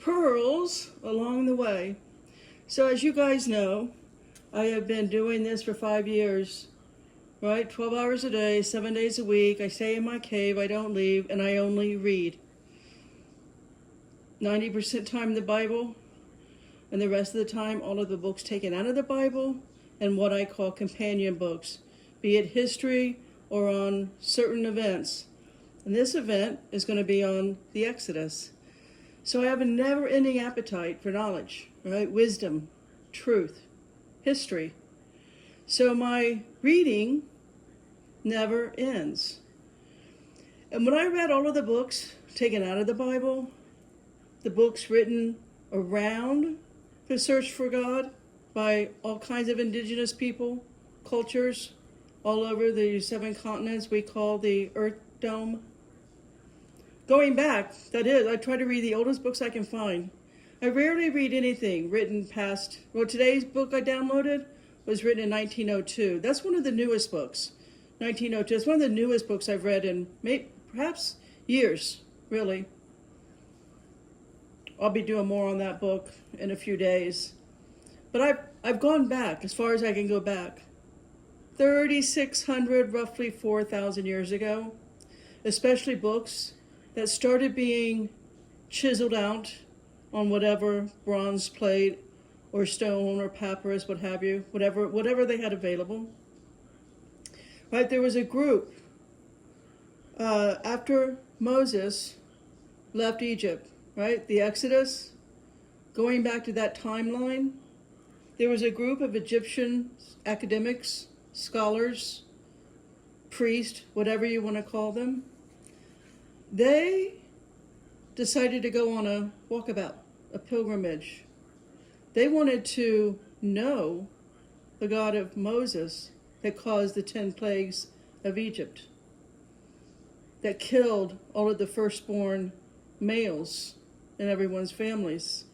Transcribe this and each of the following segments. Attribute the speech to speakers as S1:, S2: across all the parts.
S1: pearls along the way. So as you guys know, I have been doing this for 5 years, right? 12 hours a day, 7 days a week. I stay in my cave, I don't leave, and I only read. 90% time the Bible, and the rest of the time all of the books taken out of the Bible and what I call companion books, be it history or on certain events. And this event is going to be on the Exodus. So I have a never-ending appetite for knowledge, right? Wisdom, truth, history. So my reading never ends. And when I read all of the books taken out of the Bible, the books written around the search for God by all kinds of indigenous people, cultures, all over the 7 continents we call the Earth Dome. Going back, that is, I try to read the oldest books I can find. I rarely read anything written past, well, today's book I downloaded was written in 1902. That's one of the newest books, 1902. It's one of the newest books I've read in perhaps years, really. I'll be doing more on that book in a few days. But I've gone back as far as I can go back. 3,600, roughly 4,000 years ago, especially books that started being chiseled out on whatever bronze plate or stone or papyrus, what have you, whatever they had available. Right, there was a group after Moses left Egypt, right, the Exodus, going back to that timeline, there was a group of Egyptian academics, scholars, priests, whatever you want to call them. They decided to go on a walkabout, a pilgrimage. They wanted to know the God of Moses that caused the 10 plagues of Egypt, that killed all of the firstborn males in everyone's families.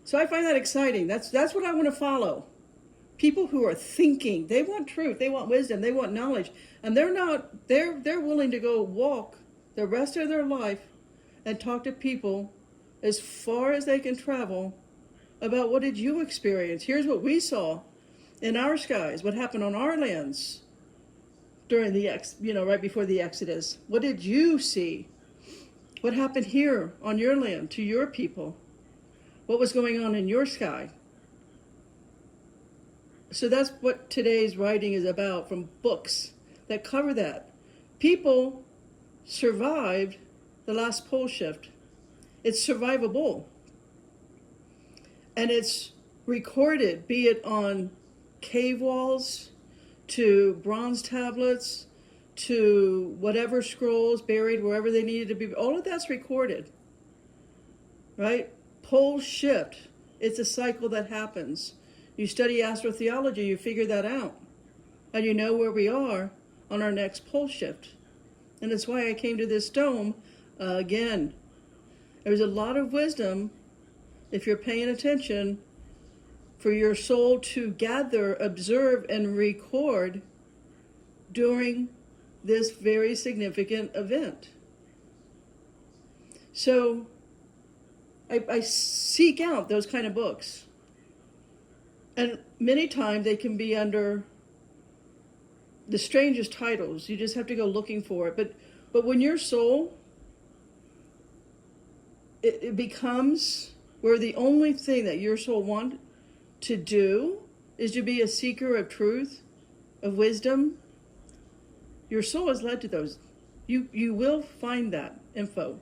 S1: So I find that exciting. That's what I want to follow. People who are thinking, they want truth, they want wisdom, they want knowledge, and they're willing to go walk the rest of their life and talk to people as far as they can travel about what did you experience. Here's what we saw in our skies, what happened on our lands during right before the Exodus. What did you see? What happened here on your land to your people? What was going on in your sky? So that's what today's writing is about, from books that cover that. People survived the last pole shift. It's survivable. And it's recorded, be it on cave walls, to bronze tablets, to whatever scrolls buried wherever they needed to be. All of that's recorded, right? Pole shift, it's a cycle that happens. You study astrotheology, you figure that out. And you know where we are on our next pole shift. And that's why I came to this dome again. There's a lot of wisdom, if you're paying attention, for your soul to gather, observe, and record during this very significant event. So I seek out those kind of books. And many times they can be under the strangest titles. You just have to go looking for it. But when your soul, it becomes where the only thing that your soul wants to do is to be a seeker of truth, of wisdom, your soul is led to those. You will find that info,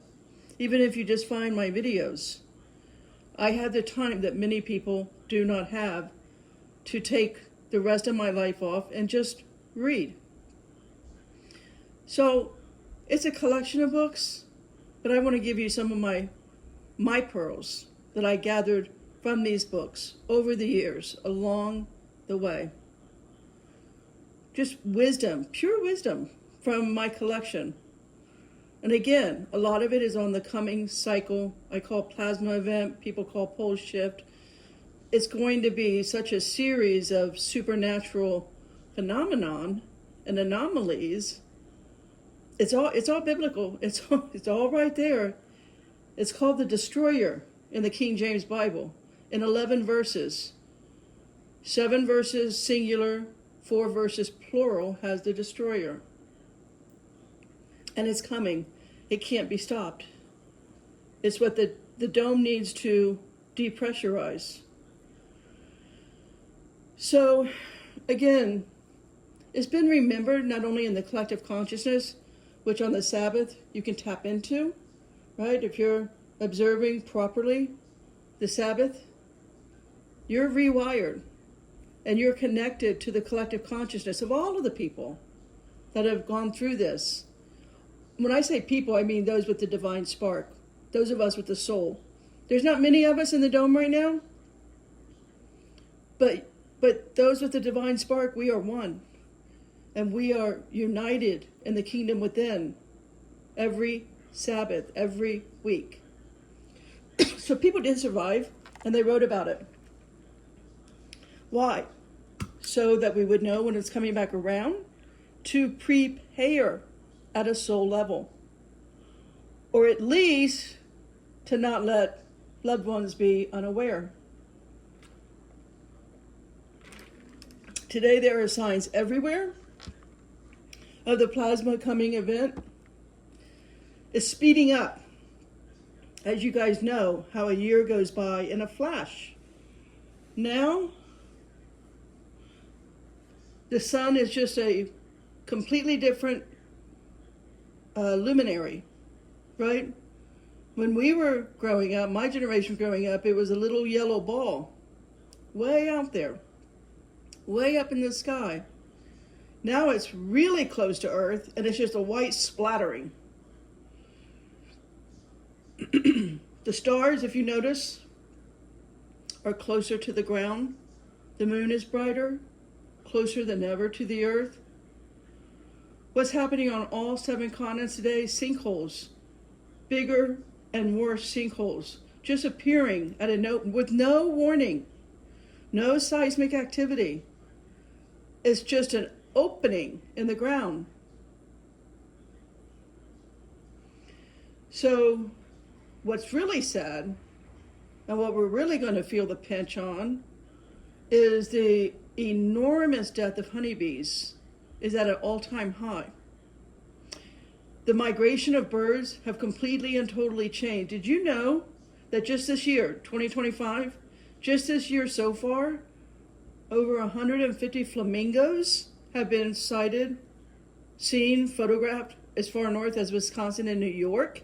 S1: even if you just find my videos. I had the time that many people do not have to take the rest of my life off and just read. So it's a collection of books, but I want to give you some of my pearls that I gathered from these books over the years, along the way. Just wisdom, pure wisdom from my collection. And again, a lot of it is on the coming cycle. I call plasma event, people call pole shift. It's going to be such a series of supernatural phenomenon and anomalies. It's all biblical. It's all right there. It's called the Destroyer. in the King James Bible in 11 verses. 7 verses singular, 4 verses plural has the destroyer. And it's coming. It can't be stopped. It's what the dome needs to depressurize. So, again, it's been remembered not only in the collective consciousness, which on the Sabbath you can tap into, right? If you're observing properly the Sabbath, you're rewired and you're connected to the collective consciousness of all of the people that have gone through this. When I say people, I mean those with the divine spark, those of us with the soul. There's not many of us in the dome right now, but those with the divine spark, we are one. And we are united in the kingdom within every Sabbath, every week. So people did survive, and they wrote about it. Why? So that we would know when it's coming back around to prepare at a soul level. Or at least to not let loved ones be unaware. Today there are signs everywhere of the plasma coming event. It's speeding up. As you guys know, how a year goes by in a flash. Now, the sun is just a completely different luminary, right? When we were growing up, my generation growing up, it was a little yellow ball way out there, way up in the sky. Now it's really close to Earth, and it's just a white splattering. The stars, if you notice, are closer to the ground. The moon is brighter, closer than ever to the Earth. What's happening on all 7 continents today? Sinkholes. Bigger and worse sinkholes. Just appearing at a note with no warning. No seismic activity. It's just an opening in the ground. So what's really sad, and what we're really going to feel the pinch on, is the enormous death of honeybees is at an all-time high. The migration of birds have completely and totally changed. Did you know that just this year, 2025, just this year so far, over 150 flamingos have been sighted, seen, photographed as far north as Wisconsin and New York?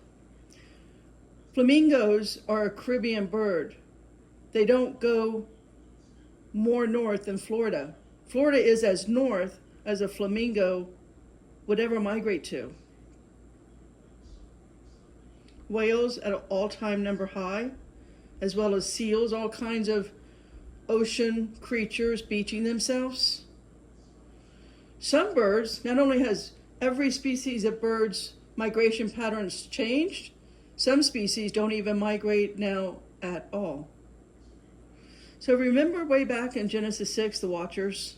S1: Flamingos are a Caribbean bird. They don't go more north than Florida. Florida is as north as a flamingo would ever migrate to. Whales at an all-time number high, as well as seals, all kinds of ocean creatures beaching themselves. Some birds, not only has every species of birds' migration patterns changed, some species don't even migrate now at all. So remember way back in Genesis 6, the Watchers?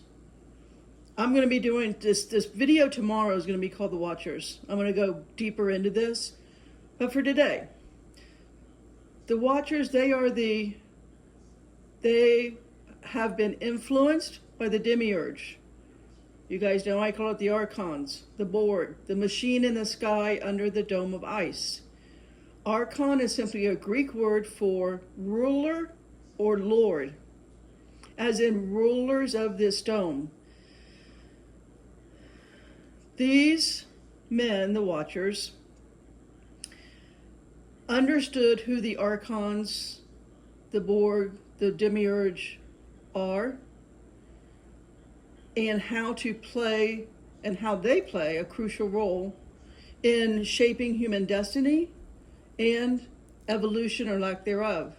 S1: I'm going to be doing this video tomorrow is going to be called The Watchers. I'm going to go deeper into this. But for today, the Watchers, they have been influenced by the demiurge. You guys know I call it the archons, the Borg, the machine in the sky under the dome of ice. Archon is simply a Greek word for ruler or lord, as in rulers of this dome. These men, the Watchers, understood who the archons, the Borg, the demiurge are, and how to play and how they play a crucial role in shaping human destiny and evolution or lack thereof.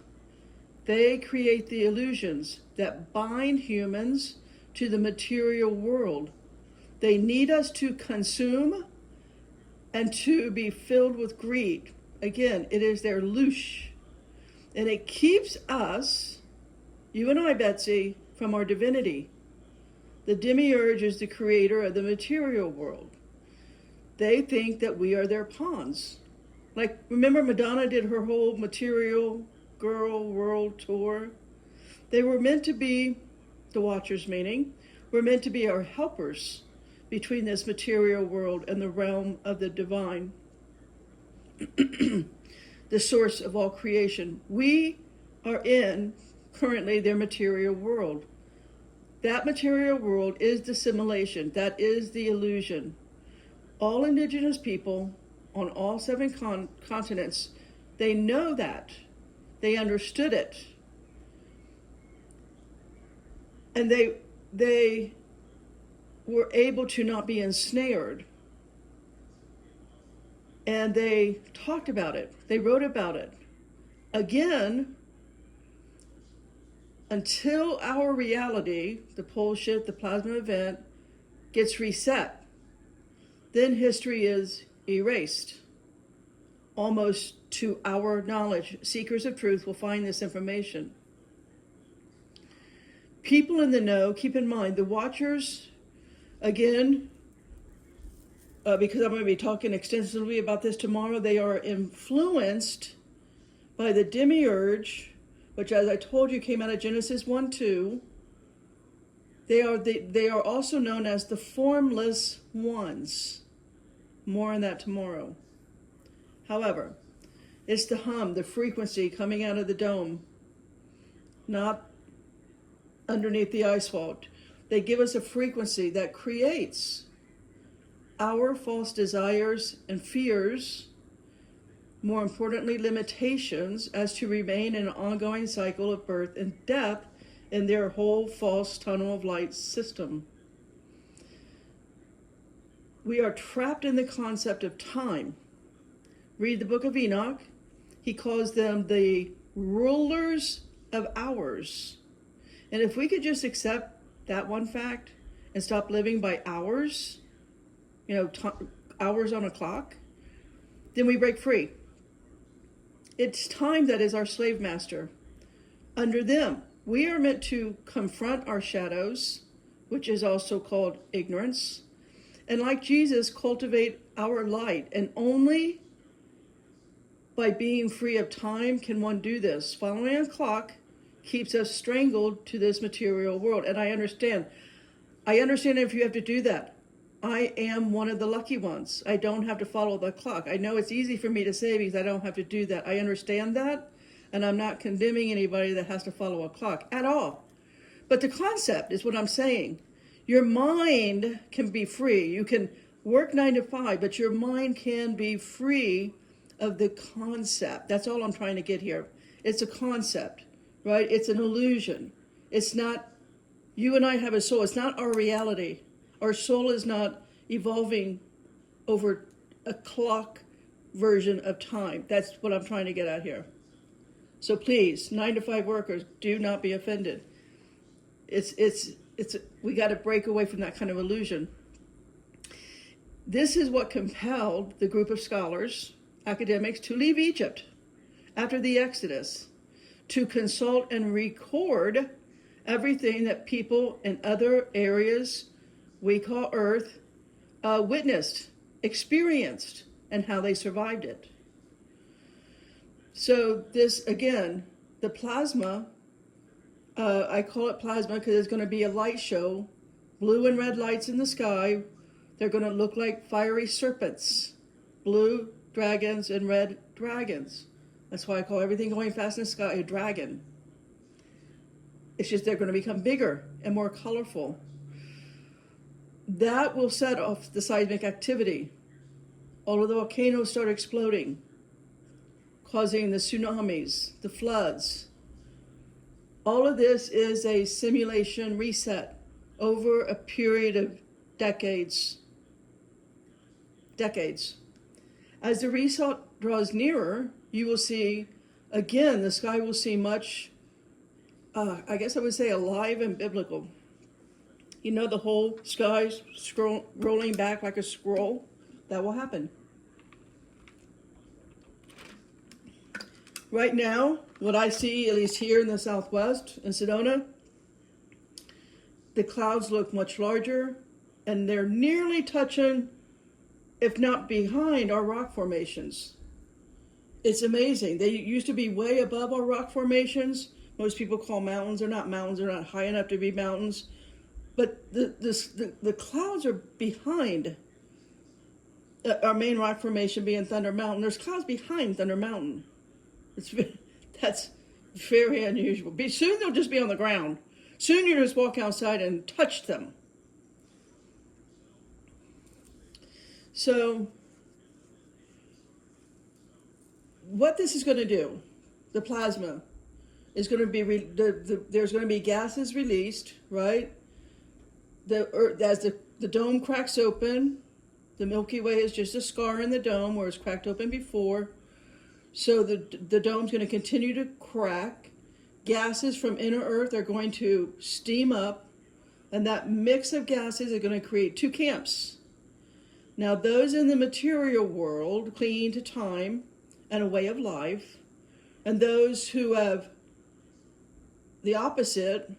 S1: They create the illusions that bind humans to the material world. They need us to consume and to be filled with greed. Again, it is their loosh. And it keeps us, you and I, Betsy, from our divinity. The demiurge is the creator of the material world. They think that we are their pawns. Like, remember Madonna did her whole material Girl World Tour. They were meant to be, the Watchers meaning, were meant to be our helpers between this material world and the realm of the divine, the source of all creation. We are in currently their material world. That material world is the simulation, that is the illusion. All indigenous people on all 7 continents, they know that. They understood it. And they were able to not be ensnared. And they talked about it. They wrote about it. Again, until our reality, the pole shift, the plasma event, gets reset, then history is erased, almost to our knowledge. Seekers of truth will find this information. People in the know, keep in mind, the Watchers, again, because I'm going to be talking extensively about this tomorrow, they are influenced by the demiurge, which, as I told you, came out of Genesis 1:2. They are also known as the formless ones. More on that tomorrow. However, it's the hum, the frequency coming out of the dome, not underneath the ice vault. They give us a frequency that creates our false desires and fears, more importantly, limitations, as to remain in an ongoing cycle of birth and death in their whole false tunnel of light system. We are trapped in the concept of time. Read the book of Enoch. He calls them the rulers of hours. And if we could just accept that one fact and stop living by hours, hours on a clock, then we break free. It's time that is our slave master. Under them, we are meant to confront our shadows, which is also called ignorance, and like Jesus, cultivate our light. And only by being free of time can one do this. Following a clock keeps us strangled to this material world. And I understand if you have to do that. I am one of the lucky ones. I don't have to follow the clock. I know it's easy for me to say because I don't have to do that. I understand that, and I'm not condemning anybody that has to follow a clock at all. But the concept is what I'm saying. Your mind can be free. You can work 9 to 5, but your mind can be free of the concept. That's all I'm trying to get here. It's a concept, right? It's an illusion. It's not, you and I have a soul. It's not our reality. Our soul is not evolving over a clock version of time. That's what I'm trying to get at here. So please, 9 to 5 workers, do not be offended. We got to break away from that kind of illusion. This is what compelled the group of scholars, academics, to leave Egypt after the Exodus, to consult and record everything that people in other areas we call Earth witnessed, experienced, and how they survived it. So this, again, the plasma, I call it plasma because it's going to be a light show, blue and red lights in the sky. They're going to look like fiery serpents, blue dragons and red dragons. That's why I call everything going fast in the sky a dragon. It's just they're going to become bigger and more colorful. That will set off the seismic activity. All of the volcanoes start exploding, causing the tsunamis, the floods. All of this is a simulation reset over a period of decades. As the reset draws nearer, you will see, again, the sky will seem much, I guess I would say, alive and biblical. You know, the whole sky rolling back like a scroll? That will happen. Right now, what I see, at least here in the southwest, in Sedona, the clouds look much larger, and they're nearly touching, if not behind, our rock formations. It's amazing. They used to be way above our rock formations. Most people call mountains. They're not mountains. They're not high enough to be mountains. But the clouds are behind our main rock formation being Thunder Mountain. There's clouds behind Thunder Mountain. That's very unusual. Soon they'll just be on the ground. Soon you just walk outside and touch them. So what this is going to do, the plasma, is going to be, there's going to be gases released, right? As the dome cracks open, the Milky Way is just a scar in the dome where it's cracked open before. So the dome's going to continue to crack. Gases from inner Earth are going to steam up, and that mix of gases are going to create two camps. Now, those in the material world clinging to time and a way of life, and those who have the opposite,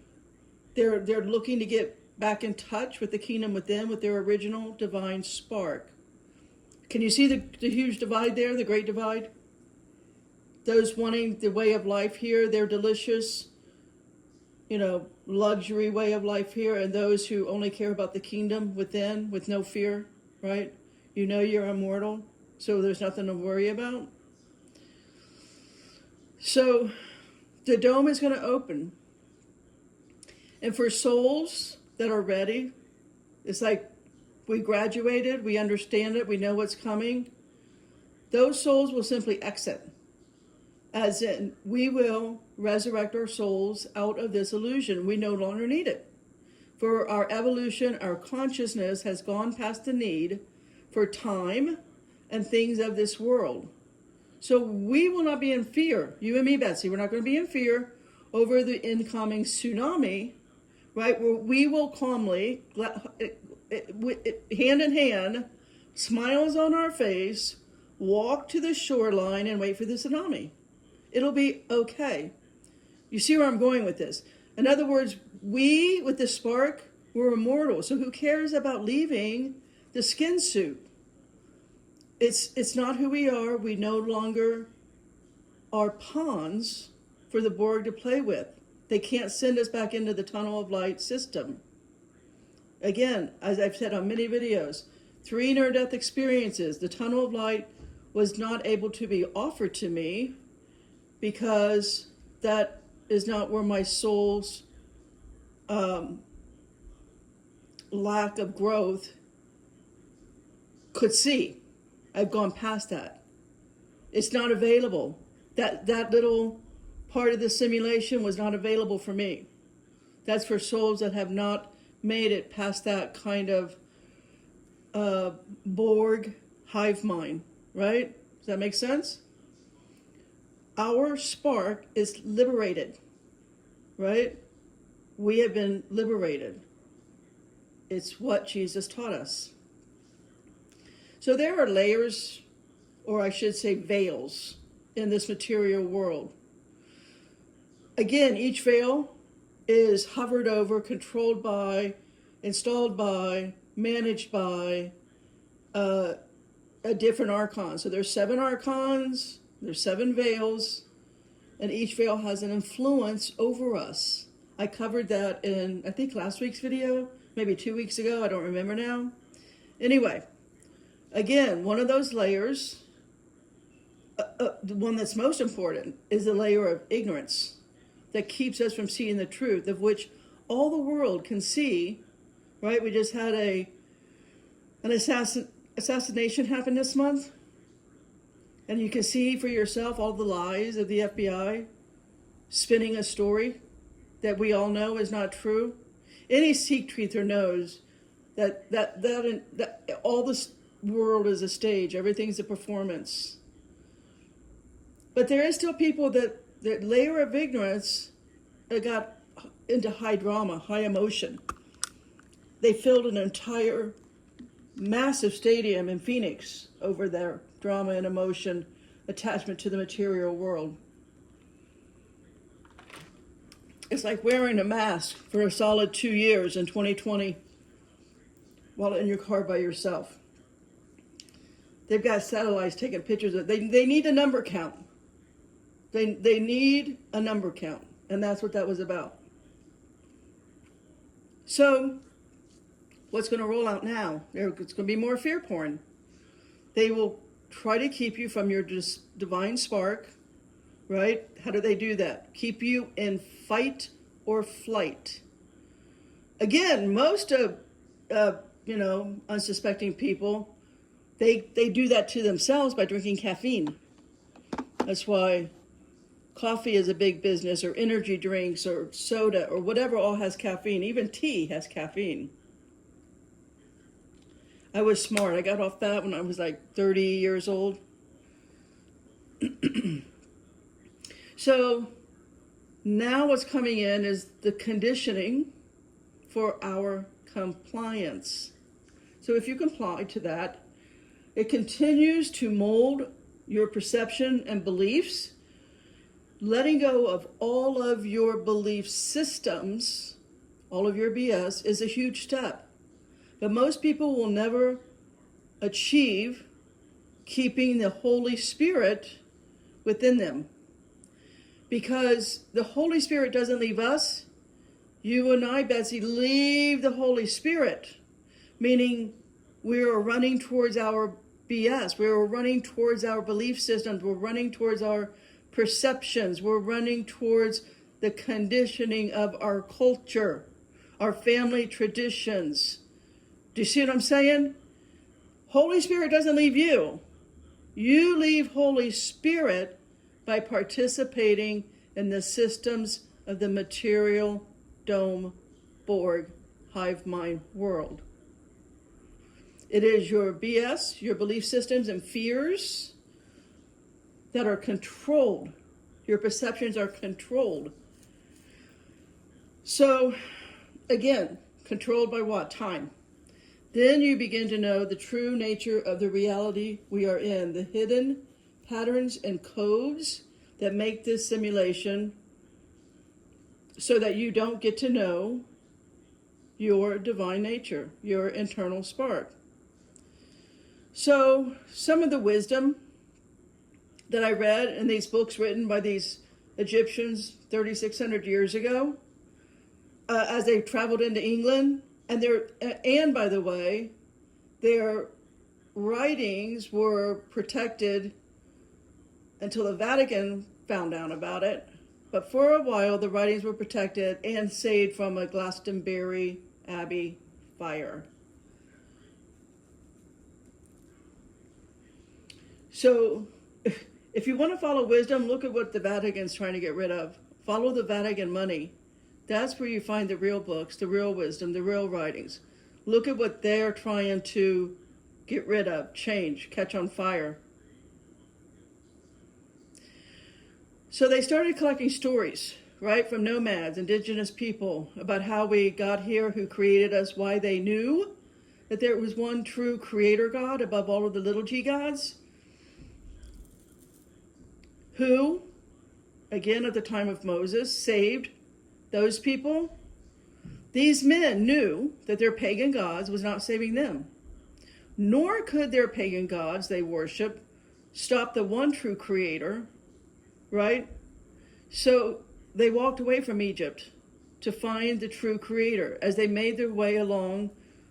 S1: they're looking to get back in touch with the kingdom within, with their original divine spark. Can you see the huge divide there, the great divide? Those wanting the way of life here, their delicious, luxury way of life here, and those who only care about the kingdom within with no fear, right? You're immortal, so there's nothing to worry about. So the dome is going to open. And for souls that are ready, it's like we graduated, we understand it, we know what's coming. Those souls will simply exit. As in, we will resurrect our souls out of this illusion. We no longer need it. For our evolution, our consciousness has gone past the need for time and things of this world. So we will not be in fear. You and me, Betsy, we're not going to be in fear over the incoming tsunami, right? We will calmly, hand in hand, smiles on our face, walk to the shoreline and wait for the tsunami. It'll be okay. You see where I'm going with this? In other words, we, with the spark, we're immortal. So who cares about leaving the skin suit? It's not who we are. We no longer are pawns for the Borg to play with. They can't send us back into the tunnel of light system. Again, as I've said on many videos, 3 near-death experiences. The tunnel of light was not able to be offered to me because that is not where my soul's lack of growth could see. I've gone past that. It's not available. That little part of the simulation was not available for me. That's for souls that have not made it past that kind of Borg hive mind, right? Does that make sense? Our spark is liberated, right? We have been liberated. It's what Jesus taught us. So there are layers, or I should say veils, in this material world. Again, each veil is hovered over, controlled by, installed by, managed by a different archon. So there's 7 archons, there's 7 veils, and each veil has an influence over us. I covered that in, I think, last week's video, maybe 2 weeks ago, I don't remember now. Anyway, again, one of those layers, the one that's most important, is the layer of ignorance that keeps us from seeing the truth, of which all the world can see, right? We just had an assassination happen this month, and you can see for yourself all the lies of the FBI spinning a story that we all know is not true. Any Sikh truther knows that all this world is a stage. Everything's a performance. But there is still people that layer of ignorance got into high drama, high emotion. They filled an entire massive stadium in Phoenix over their drama and emotion attachment to the material world. It's like wearing a mask for a solid 2 years in 2020 while in your car by yourself. They've got satellites taking pictures of it. They need a number count. They need a number count. And that's what that was about. So, what's going to roll out now? It's going to be more fear porn. They will try to keep you from your divine spark, right? How do they do that? Keep you in fight or flight. Again, most of, unsuspecting people, they do that to themselves by drinking caffeine. That's why coffee is a big business, or energy drinks, or soda, or whatever all has caffeine. Even tea has caffeine. I was smart. I got off that when I was like 30 years old. So now what's coming in is the conditioning for our compliance. So if you comply to that, it continues to mold your perception and beliefs. Letting go of all of your belief systems, all of your BS, is a huge step. But most people will never achieve keeping the Holy Spirit within them. Because the Holy Spirit doesn't leave us. You and I, Betsy, leave the Holy Spirit. Meaning we are running towards our BS. We are running towards our belief systems. We're running towards our perceptions. We're running towards the conditioning of our culture, our family traditions. Do you see what I'm saying? Holy Spirit doesn't leave you. You leave Holy Spirit by participating in the systems of the material dome, Borg, hive mind world. It is your BS, your belief systems and fears that are controlled. Your perceptions are controlled. So, again, controlled by what? Time. Then you begin to know the true nature of the reality we are in, the hidden patterns and codes that make this simulation, so that you don't get to know your divine nature, your internal spark. So, some of the wisdom that I read in these books written by these Egyptians 3,600 years ago, as they traveled into England, and by the way, their writings were protected until the Vatican found out about it. But for a while, the writings were protected and saved from a Glastonbury Abbey fire. So, if you want to follow wisdom, look at what the Vatican's trying to get rid of. Follow the Vatican money. That's where you find the real books, the real wisdom, the real writings. Look at what they're trying to get rid of, change, catch on fire. So they started collecting stories, right, from nomads, indigenous people, about how we got here, who created us, why they knew that there was one true creator God above all of the little g gods, who, again at the time of Moses, saved those people. These men knew that their pagan gods was not saving them, nor could their pagan gods they worship stop the one true creator, right? So they walked away from Egypt to find the true creator as they made their way along,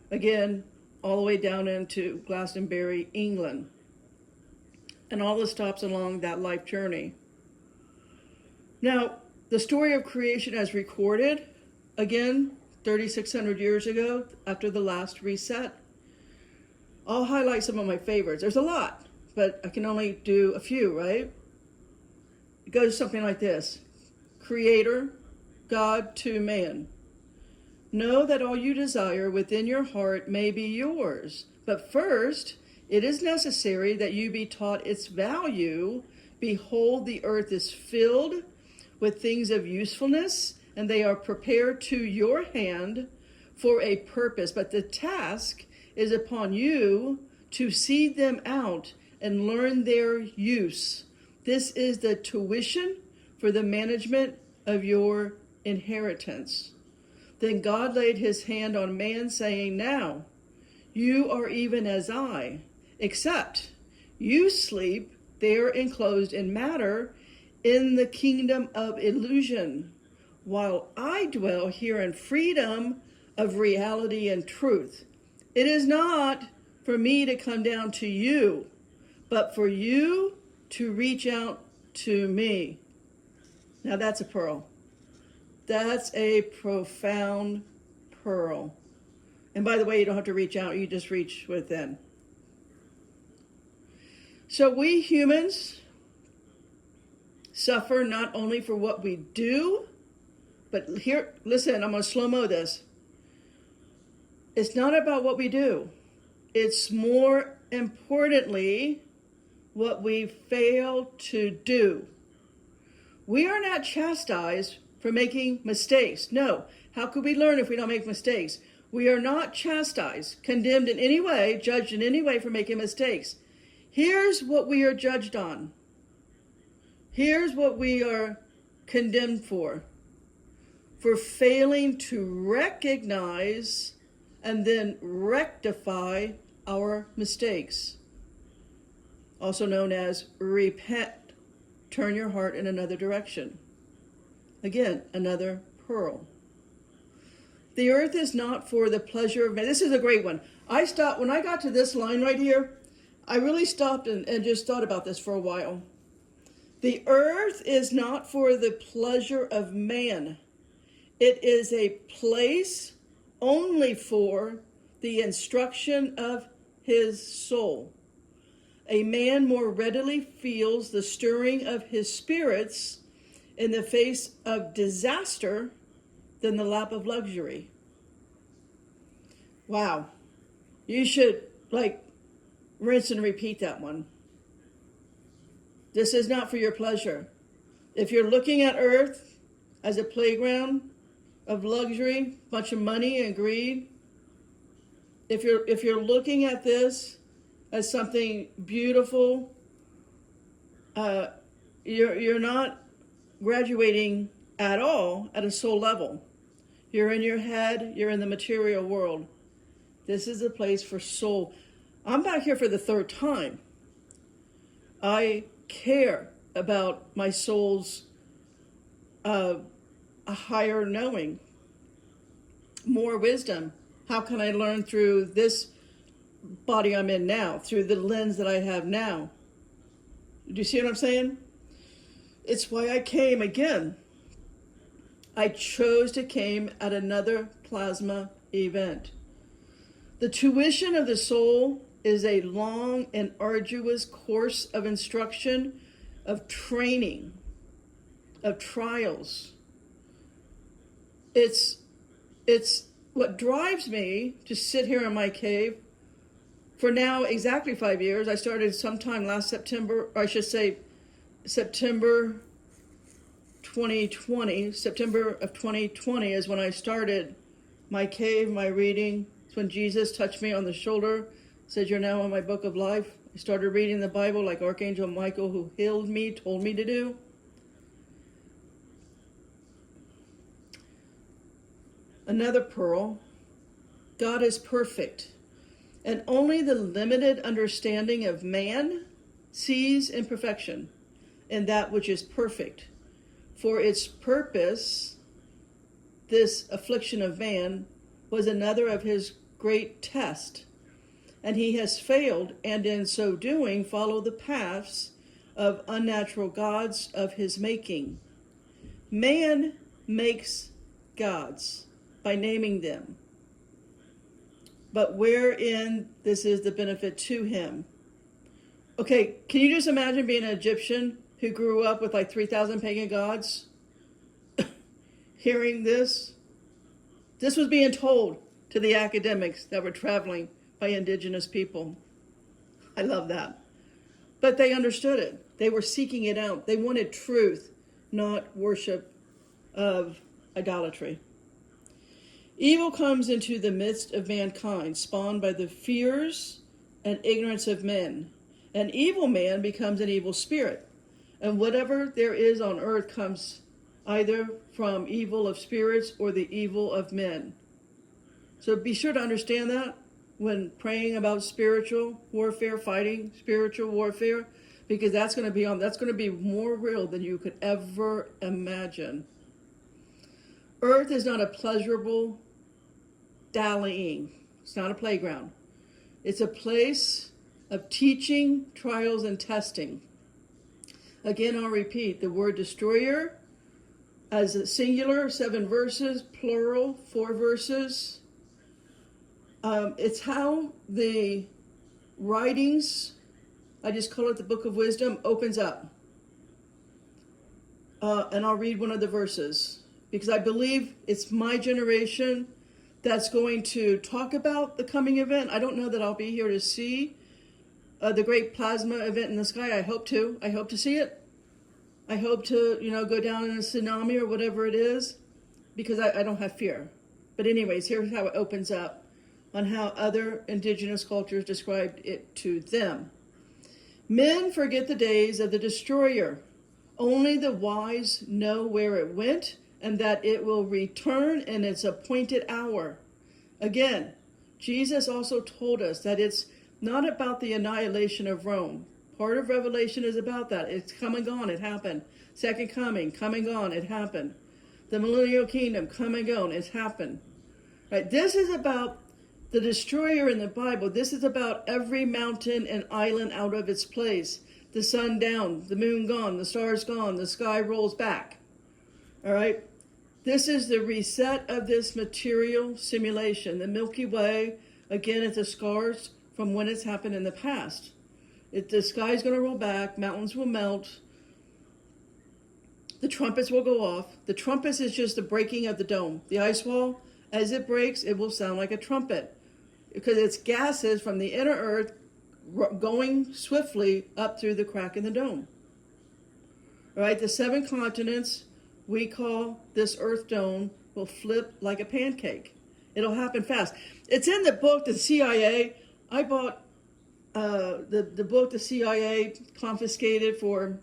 S1: again, all the way down into Glastonbury, England, and all the stops along that life journey. Now, the story of creation as recorded, again, 3,600 years ago, after the last reset. I'll highlight some of my favorites. There's a lot, but I can only do a few, right? It goes something like this. Creator, God to man. Know that all you desire within your heart may be yours, but first, it is necessary that you be taught its value. Behold, the earth is filled with things of usefulness, and they are prepared to your hand for a purpose. But the task is upon you to seed them out and learn their use. This is the tuition for the management of your inheritance. Then God laid his hand on man, saying, now, you are even as I, except You sleep there enclosed in matter in the kingdom of illusion, while I dwell here in freedom of reality and truth. It is not for me to come down to you, but for you to reach out to me. Now that's a pearl. That's a profound pearl. And by the way, you don't have to reach out, you just reach within. So we humans suffer not only for what we do, but here, listen, I'm going to slow-mo this. It's not about what we do. It's more importantly what we fail to do. We are not chastised for making mistakes. No. How could we learn if we don't make mistakes? We are not chastised, condemned in any way, judged in any way for making mistakes. Here's what we are judged on. Here's what we are condemned for failing to recognize and then rectify our mistakes. Also known as repent. Turn your heart in another direction. Again, another pearl. The earth is not for the pleasure of man. This is a great one. I stopped, when I got to this line right here, I really stopped and just thought about this for a while. The earth is not for the pleasure of man. It is a place only for the instruction of his soul. A man more readily feels the stirring of his spirits in the face of disaster than the lap of luxury. Wow. You should rinse and repeat that one. This is not for your pleasure. If you're looking at earth as a playground of luxury, bunch of money and greed, if you're looking at this as something beautiful, you're not graduating at all at a soul level. You're in your head, you're in the material world. This is a place for soul. I'm back here for the third time. I care about my soul's a higher knowing, more wisdom. How can I learn through this body I'm in now, through the lens that I have now? Do you see what I'm saying? It's why I came again. I chose to came at another plasma event. The tuition of the soul is a long and arduous course of instruction, of training, of trials. It's what drives me to sit here in my cave for now exactly 5 years. I started sometime last September, or I should say September 2020. September of 2020 is when I started my cave, my reading. It's when Jesus touched me on the shoulder, said, "You're now in my book of life." I started reading the Bible like Archangel Michael, who healed me, told me to do. Another pearl, God is perfect, and only the limited understanding of man sees imperfection in that which is perfect. For its purpose, this affliction of man was another of his great tests, and he has failed, and in so doing follow the paths of unnatural gods of his making. Man makes gods by naming them, but wherein this is the benefit to him. Okay, can you just imagine being an Egyptian who grew up with 3,000 pagan gods? Hearing this? This was being told to the academics that were traveling by indigenous people. I love that. But they understood it. They were seeking it out. They wanted truth, not worship of idolatry. Evil comes into the midst of mankind, spawned by the fears and ignorance of men. An evil man becomes an evil spirit. And whatever there is on earth comes either from evil of spirits or the evil of men. So be sure to understand that. when praying about spiritual warfare, fighting spiritual warfare, because that's going to be more real than you could ever imagine. Earth is not a pleasurable dallying. It's not a playground. It's a place of teaching, trials, and testing. Again, I'll repeat, the word destroyer as a singular, 7 verses, plural, 4 verses. It's how the writings, I just call it the Book of Wisdom, opens up. And I'll read one of the verses, because I believe it's my generation that's going to talk about the coming event. I don't know that I'll be here to see the great plasma event in the sky. I hope to see it. I hope to, go down in a tsunami or whatever it is, because I don't have fear. But anyways, here's how it opens up on how other indigenous cultures described it to them. Men forget the days of the destroyer. Only the wise know where it went and that it will return in its appointed hour. Again, Jesus also told us that it's not about the annihilation of Rome. Part of Revelation is about that. It's come and gone, it happened. Second coming, come and gone, it happened. The millennial kingdom, come and gone, it's happened. Right? This is about the destroyer in the Bible. This is about every mountain and island out of its place. The sun down, the moon gone, the stars gone, the sky rolls back. All right? This is the reset of this material simulation. The Milky Way, again, it's the scars from when it's happened in the past. The sky's going to roll back, mountains will melt, the trumpets will go off. The trumpets is just the breaking of the dome. The ice wall, as it breaks, it will sound like a trumpet, because it's gases from the inner earth going swiftly up through the crack in the dome. All right, the 7 continents we call this earth dome will flip like a pancake. It'll happen fast. It's in the book, the CIA. I bought the book the CIA confiscated for,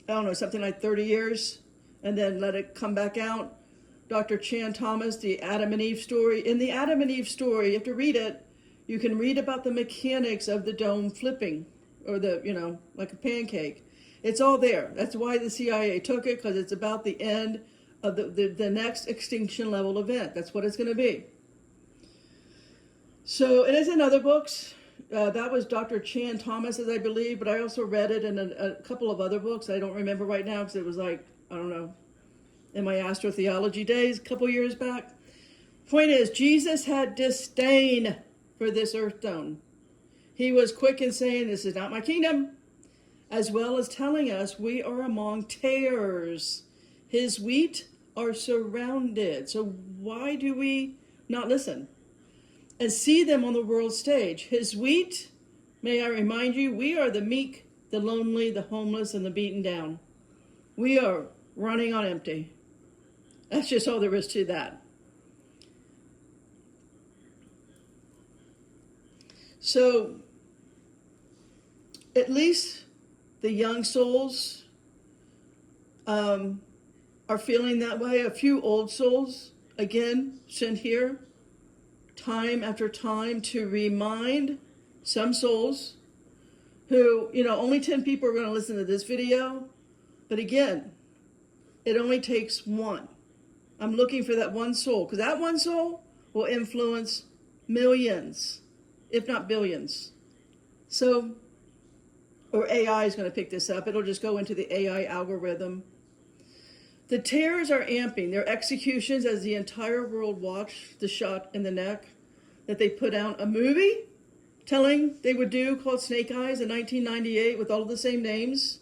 S1: I don't know, something like 30 years, and then let it come back out. Dr. Chan Thomas, the Adam and Eve story. In the Adam and Eve story, you have to read it. You can read about the mechanics of the dome flipping, or like a pancake. It's all there. That's why the CIA took it, because it's about the end of the next extinction level event. That's what it's going to be. So it is in other books. That was Dr. Chan Thomas's, I believe, but I also read it in a couple of other books. I don't remember right now, because it was like, I don't know, in my astrotheology days a couple years back. Point is, Jesus had disdain for this earth dome. He was quick in saying, this is not my kingdom, as well as telling us we are among tares. His wheat are surrounded. So why do we not listen and see them on the world stage? His wheat, may I remind you, we are the meek, the lonely, the homeless, and the beaten down. We are running on empty. That's just all there is to that. So, at least the young souls are feeling that way. A few old souls, again, sent here time after time to remind some souls who, only 10 people are going to listen to this video. But again, it only takes one. I'm looking for that one soul, because that one soul will influence millions, if not billions. So, or AI is going to pick this up. It'll just go into the AI algorithm. The tares are amping their executions as the entire world watched the shot in the neck that they put out a movie telling they would do called Snake Eyes in 1998 with all of the same names.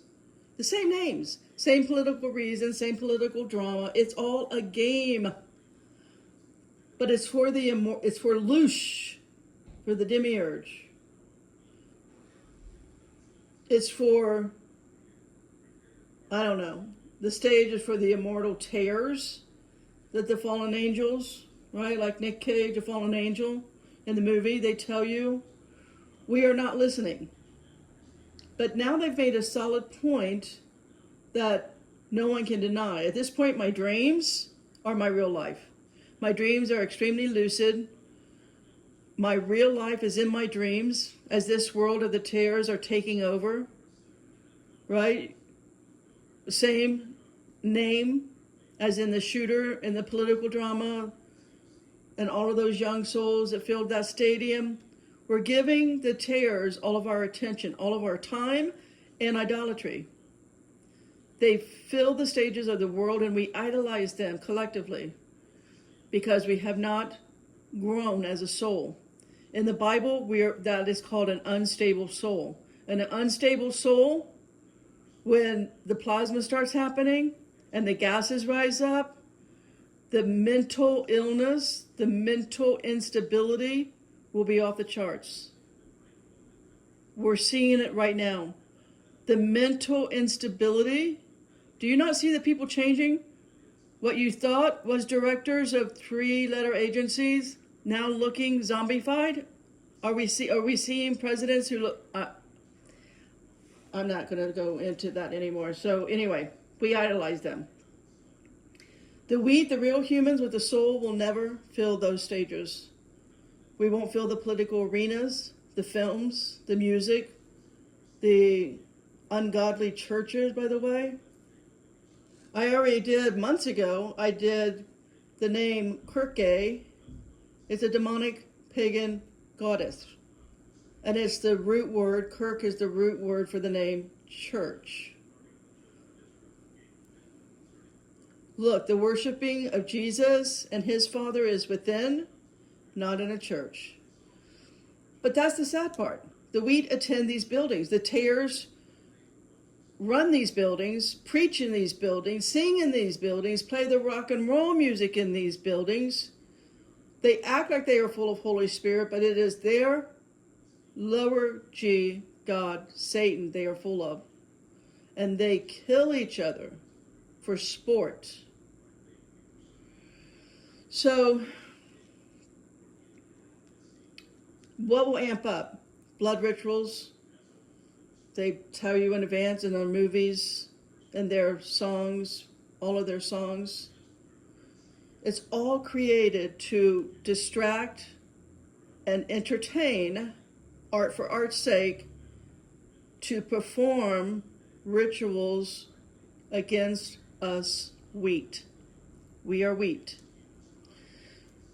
S1: The same names, same political reasons, same political drama. It's all a game. But it's for Loosh, for the demiurge. It's for, I don't know, the stage is for the immortal tares, that the fallen angels, right? Like Nick Cage, a fallen angel in the movie, they tell you, we are not listening. But now they've made a solid point that no one can deny. At this point, my dreams are my real life. My dreams are extremely lucid. My real life is in my dreams as this world of the tares are taking over, right? Same name as in the shooter in the political drama and all of those young souls that filled that stadium. We're giving the tares all of our attention, all of our time, and idolatry. They fill the stages of the world and we idolize them collectively because we have not grown as a soul. In the Bible, that is called an unstable soul. And an unstable soul, when the plasma starts happening and the gases rise up, the mental illness, the mental instability will be off the charts. We're seeing it right now. The mental instability. Do you not see the people changing? What you thought was directors of 3-letter agencies now looking zombified? Are we seeing presidents who look... I'm not going to go into that anymore. So anyway, we idolize them. The wheat, the real humans with the soul, will never fill those stages. We won't fill the political arenas, the films, the music, the ungodly churches, by the way. I already did, months ago, I did the name Kirke. It's a demonic pagan goddess. And it's the root word, Kirk is the root word for the name church. Look, the worshiping of Jesus and his Father is within, not in a church. But that's the sad part. The wheat attend these buildings. The tares run these buildings, preach in these buildings, sing in these buildings, play the rock and roll music in these buildings. They act like they are full of Holy Spirit, but it is their lower G God, Satan, they are full of. And they kill each other for sport. So, what will amp up? Blood rituals. They tell you in advance in their movies and their songs, all of their songs. It's all created to distract and entertain, art for art's sake, to perform rituals against us wheat. We are wheat.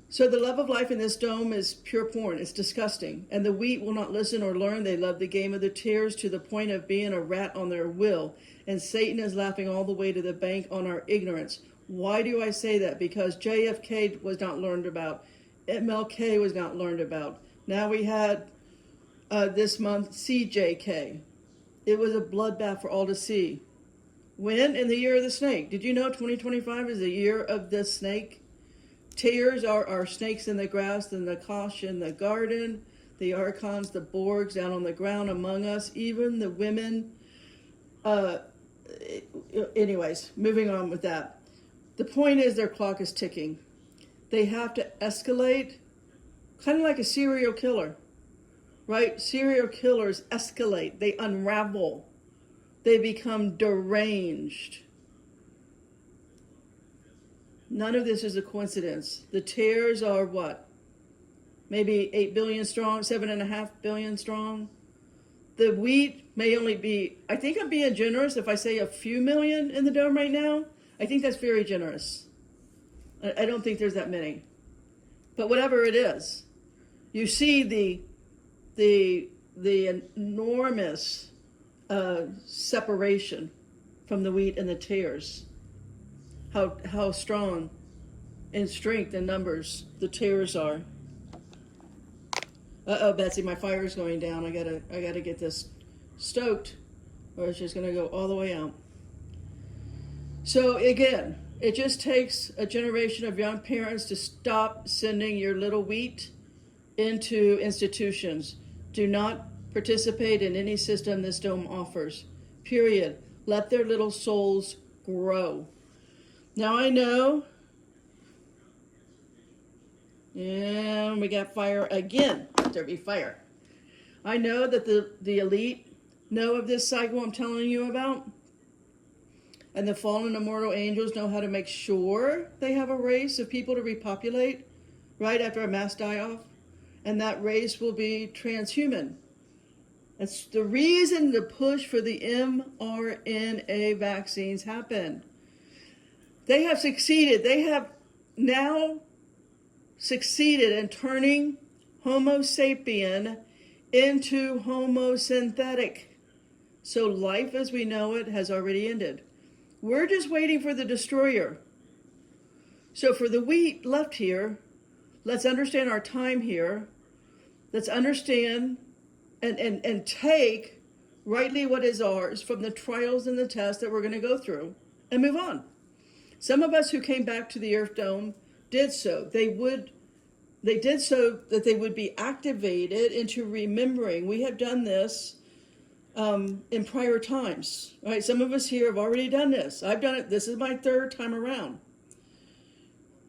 S1: So the love of life in this dome is pure porn. It's disgusting. And the wheat will not listen or learn. They love the game of the tares to the point of being a rat on their will. And Satan is laughing all the way to the bank on our ignorance. Why do I say that? Because JFK was not learned about. MLK was not learned about. Now we had this month CJK. It was a bloodbath for all to see. When? In the year of the snake. Did you know 2025 is the year of the snake? Tares are our snakes in the grass, the Nakash in the garden, the Archons, the Borgs down on the ground among us, even the women. Anyways, moving on with that. The point is their clock is ticking. They have to escalate, kind of like a serial killer, right? Serial killers escalate. They unravel. They become deranged. None of this is a coincidence. The tares are what? Maybe 8 billion strong, 7.5 billion strong. The wheat may only be, I think I'm being generous if I say a few million in the dome right now. I think that's very generous. I don't think there's that many. But whatever it is, you see the enormous separation from the wheat and the tares. How strong in strength and numbers the tares are. Uh-oh, Betsy, my fire is going down. I gotta get this stoked, or it's just gonna go all the way out. So again, it just takes a generation of young parents to stop sending your little wheat into institutions. Do not participate in any system this dome offers. Period. Let their little souls grow. Now I know, and we got fire again. There be fire. I know that the elite know of this cycle I'm telling you about. And the fallen immortal angels know how to make sure they have a race of people to repopulate right after a mass die-off. and that race will be transhuman. That's the reason the push for the mRNA vaccines happened. They have succeeded. They have now succeeded in turning Homo sapien into Homo synthetic. So life as we know it has already ended. We're just waiting for the destroyer. So for the we left here, let's understand our time here. Let's understand and take rightly what is ours from the trials and the tests that we're going to go through and move on. Some of us who came back to the Earth Dome did so. They did so that they would be activated into remembering. We have done this in prior times, right? Some of us here have already done this. I've done it. This is my third time around.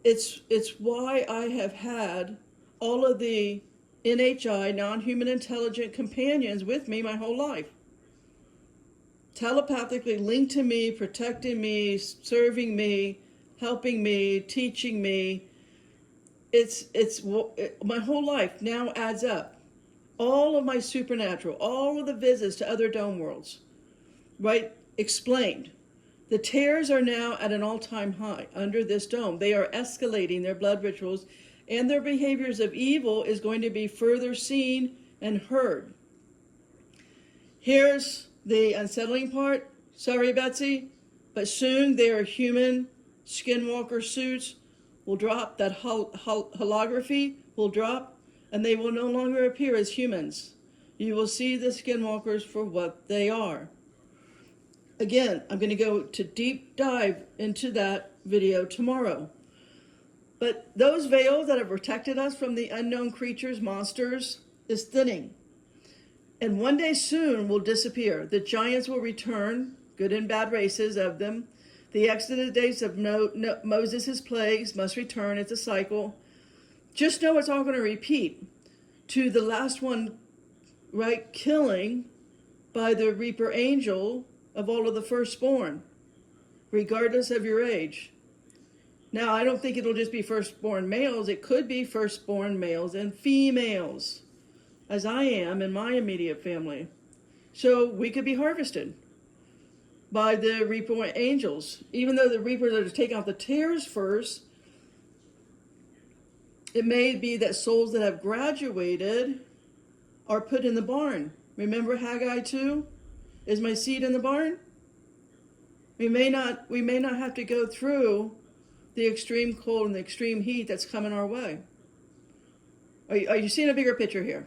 S1: It's why I have had all of the NHI, non-human intelligent companions with me my whole life. Telepathically linked to me, protecting me, serving me, helping me, teaching me. My whole life now adds up. All of my supernatural, all of the visits to other dome worlds, right? Explained. The tears are now at an all-time high under this dome. They are escalating their blood rituals, and their behaviors of evil is going to be further seen and heard. Here's the unsettling part. Sorry, Betsy, but soon their human skinwalker suits will drop. That holography will drop, and they will no longer appear as humans. You will see the skinwalkers for what they are. Again, I'm going to go to deep dive into that video tomorrow. But those veils that have protected us from the unknown creatures, monsters, is thinning. And one day soon will disappear. The giants will return, good and bad races of them. The Exodus days of Moses' plagues must return. It's a cycle. Just know it's all going to repeat to the last one, right? Killing by the Reaper angel of all of the firstborn, regardless of your age. Now, I don't think it'll just be firstborn males. It could be firstborn males and females, as I am in my immediate family. So we could be harvested by the Reaper angels. Even though the Reapers are to take out the tares first, it may be that souls that have graduated are put in the barn. Remember Haggai 2? Is my seed in the barn? We may not have to go through the extreme cold and the extreme heat that's coming our way. Are you seeing a bigger picture here?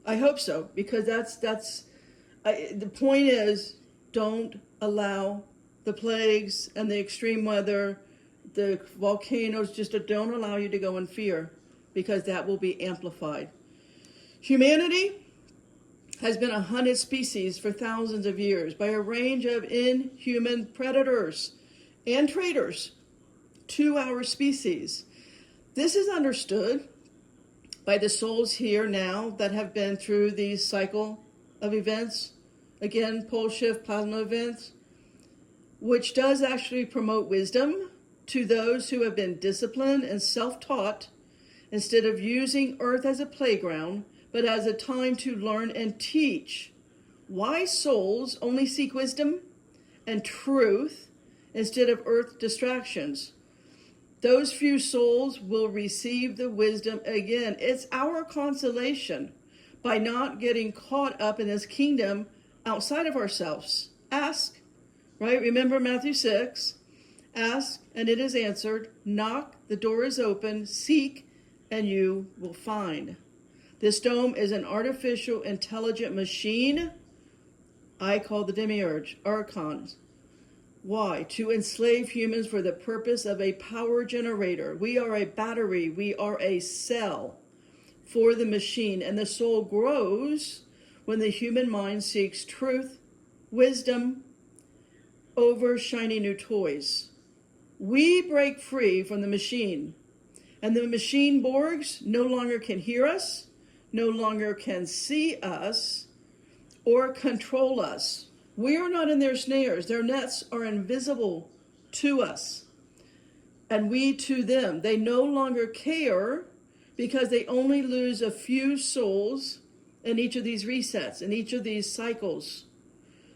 S1: I hope so, because the point is, don't allow the plagues and the extreme weather, the volcanoes, just don't allow you to go in fear, because that will be amplified. Humanity has been a hunted species for thousands of years by a range of inhuman predators and traitors to our species. This is understood by the souls here now that have been through these cycle of events, again, pole shift plasma events, which does actually promote wisdom to those who have been disciplined and self-taught instead of using Earth as a playground, but as a time to learn and teach. Wise souls only seek wisdom and truth instead of earth distractions. Those few souls will receive the wisdom again. It's our consolation by not getting caught up in this kingdom outside of ourselves. Ask, right? Remember Matthew 6. Ask, and it is answered. Knock, the door is open. Seek, and you will find. This dome is an artificial intelligent machine I call the demiurge, archons. Why? To enslave humans for the purpose of a power generator. We are a battery. We are a cell for the machine. And the soul grows when the human mind seeks truth, wisdom, over shiny new toys. We break free from the machine. And the machine Borgs no longer can hear us, no longer can see us, or control us. We are not in their snares. Their nets are invisible to us. and we to them. They no longer care because they only lose a few souls in each of these resets, in each of these cycles,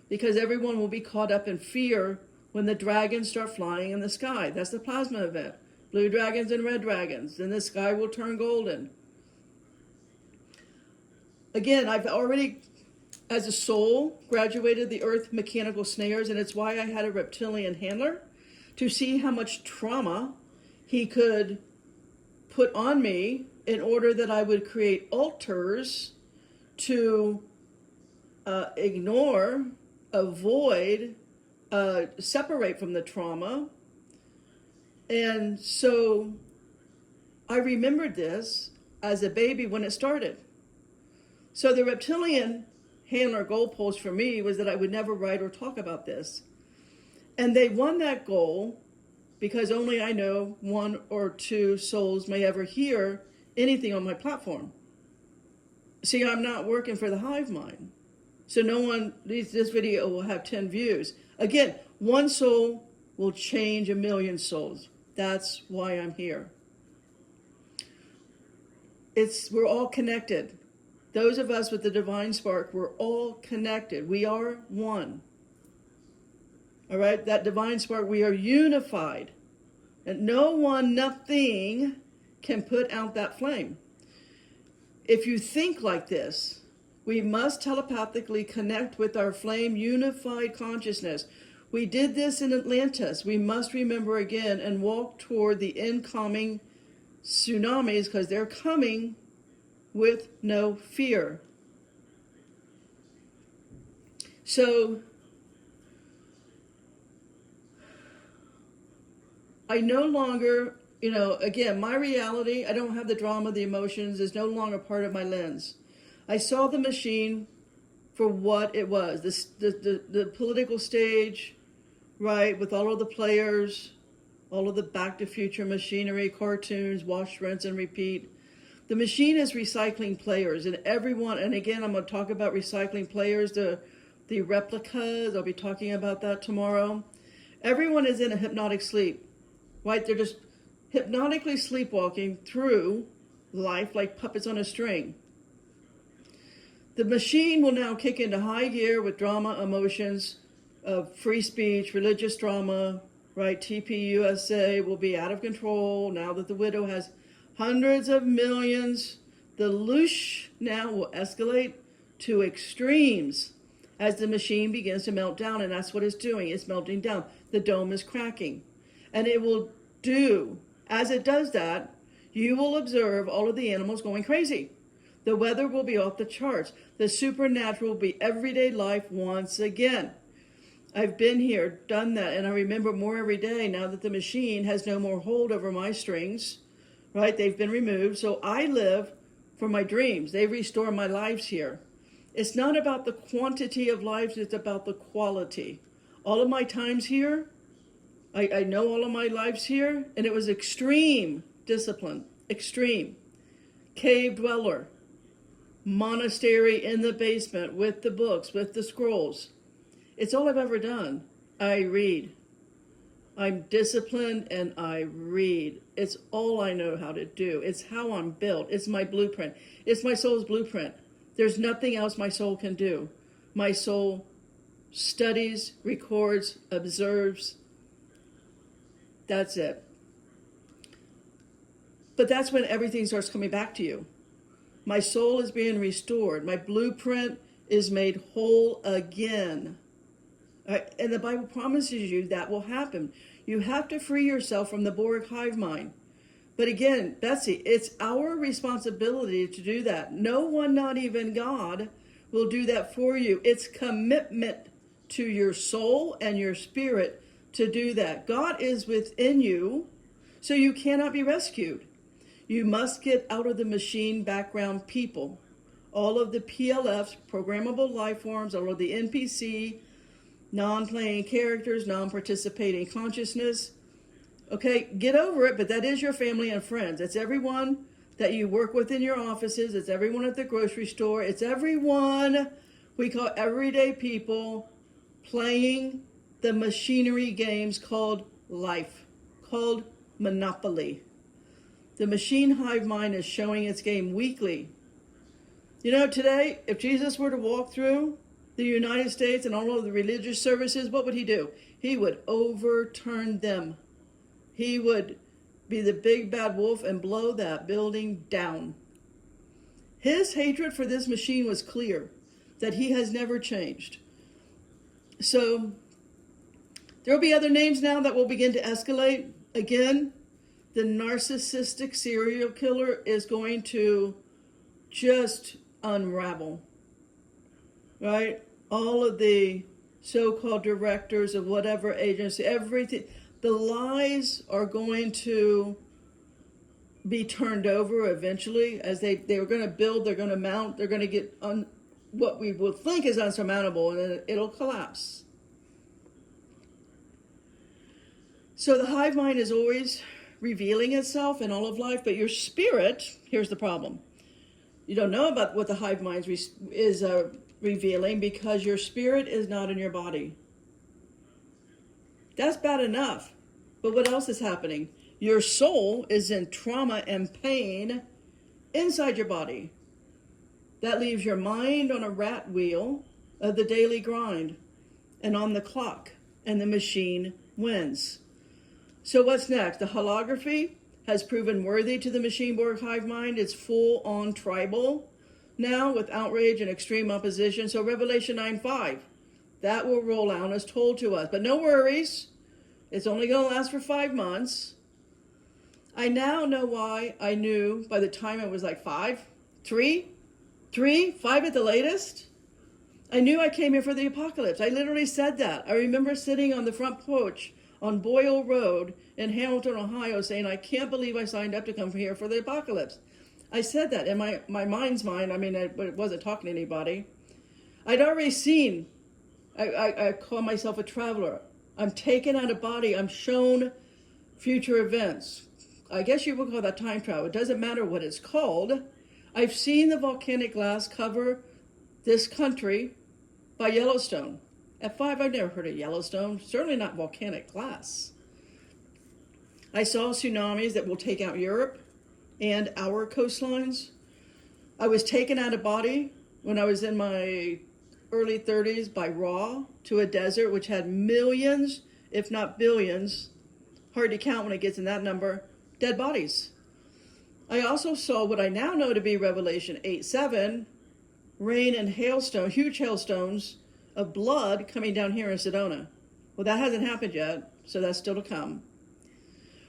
S1: because everyone will be caught up in fear when the dragons start flying in the sky. That's the plasma event. Blue dragons and red dragons. Then the sky will turn golden. Again, I've already, as a soul, graduated the earth mechanical snares, and it's why I had a reptilian handler, to see how much trauma he could put on me in order that I would create altars to ignore, avoid, separate from the trauma. And so I remembered this as a baby when it started. So the reptilian handler goalpost for me was that I would never write or talk about this. And they won that goal because only I know 1 or 2 souls may ever hear anything on my platform. See, I'm not working for the hive mind. So no one, this video will have 10 views. Again, 1 soul will change 1,000,000 souls. That's why I'm here. We're all connected. Those of us with the divine spark, we're all connected. We are one. All right, that divine spark, we are unified. And no one, nothing can put out that flame. If you think like this, we must telepathically connect with our flame unified consciousness. We did this in Atlantis. We must remember again and walk toward the incoming tsunamis, because they're coming with no fear. So I no longer, again, my reality, I don't have the drama, the emotions, is no longer part of my lens. I saw the machine for what it was, the political stage, right, with all of the players, all of the Back to Future machinery, cartoons, wash, rinse, and repeat. The machine is recycling players, and everyone, and again, I'm going to talk about recycling players, the replicas, I'll be talking about that tomorrow. Everyone is in a hypnotic sleep, right? They're just hypnotically sleepwalking through life like puppets on a string. The machine will now kick into high gear with drama, emotions, free speech, religious drama, right? TPUSA will be out of control now that the widow has hundreds of millions. The loosh now will escalate to extremes as the machine begins to melt down, and that's what it's doing. It's melting down. The dome is cracking. And it will do, as it does that, you will observe all of the animals going crazy. The weather will be off the charts. The supernatural will be everyday life once again. I've been here, done that, and I remember more every day now that the machine has no more hold over my strings, right? They've been removed, so I live for my dreams. They restore my lives here. It's not about the quantity of lives, it's about the quality. All of my times here, I know all of my lives here, and it was extreme discipline, extreme. Cave dweller, monastery in the basement with the books, with the scrolls. It's all I've ever done. I read. I'm disciplined and I read. It's all I know how to do. It's how I'm built. It's my blueprint. It's my soul's blueprint. There's nothing else my soul can do. My soul studies, records, observes. That's it. But that's when everything starts coming back to you. My soul is being restored. My blueprint is made whole again. And the Bible promises you that will happen. You have to free yourself from the Borg hive mind. But again, Betsy, it's our responsibility to do that. No one, not even God, will do that for you. It's commitment to your soul and your spirit to do that. God is within you, so you cannot be rescued. You must get out of the machine background people. All of the PLFs, programmable life forms, all of the NPC, non-playing characters, non-participating consciousness. Okay, get over it, but that is your family and friends. It's everyone that you work with in your offices. It's everyone at the grocery store. It's everyone we call everyday people playing the machinery games called life, called monopoly. The machine hive mind is showing its game weekly. You know, today, if Jesus were to walk through the United States and all of the religious services, what would he do? He would overturn them. He would be the big bad wolf and blow that building down. His hatred for this machine was clear, that he has never changed. So there will be other names now that will begin to escalate. Again, the narcissistic serial killer is going to just unravel, right? All of the so-called directors of whatever agency, everything, the lies are going to be turned over eventually as they're going to build, they're going to mount, they're going to get on what we will think is unsurmountable, and then it'll collapse. So the hive mind is always revealing itself in all of life, but your spirit, here's the problem. You don't know about what the hive mind is revealing because your spirit is not in your body. That's bad enough. But what else is happening? Your soul is in trauma and pain inside your body. That leaves your mind on a rat wheel of the daily grind and on the clock, and the machine wins. So what's next? The holography has proven worthy to the Machine-Borg hive mind. It's full on tribal now with outrage and extreme opposition. So Revelation 9:5, that will roll out as told to us. But no worries, it's only going to last for 5 months. I now know why I knew by the time it was like 5 at the latest. I knew I came here for the apocalypse. I literally said that. I remember sitting on the front porch on Boyle Road in Hamilton, Ohio, saying, I can't believe I signed up to come here for the apocalypse. I said that in my mind's mind. I mean, I wasn't talking to anybody. I'd already seen, I call myself a traveler. I'm taken out of body. I'm shown future events. I guess you would call that time travel. It doesn't matter what it's called. I've seen the volcanic glass cover this country by Yellowstone. At 5, I've never heard of Yellowstone, certainly not volcanic glass. I saw tsunamis that will take out Europe and our coastlines. I was taken out of body when I was in my early 30s by Ra to a desert which had millions, if not billions, hard to count when it gets in that number, dead bodies. I also saw what I now know to be Revelation 8:7, rain and hailstone, huge hailstones of blood coming down here in Sedona. Well, that hasn't happened yet, so that's still to come.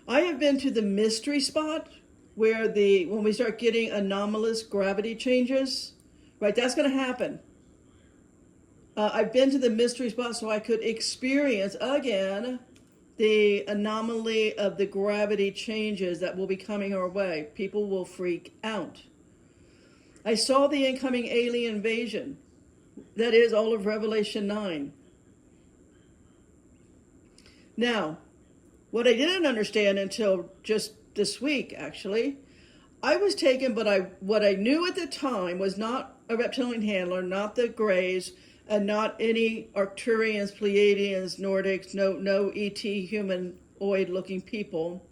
S1: I have been to the mystery spot where when we start getting anomalous gravity changes, right, that's going to happen. I've been to the mystery spot so I could experience again the anomaly of the gravity changes that will be coming our way. People will freak out. I saw the incoming alien invasion. That is all of Revelation 9. Now, what I didn't understand until just this week, actually, I was taken, but what I knew at the time was not a reptilian handler, not the Greys, and not any Arcturians, Pleiadians, Nordics, no ET humanoid-looking people.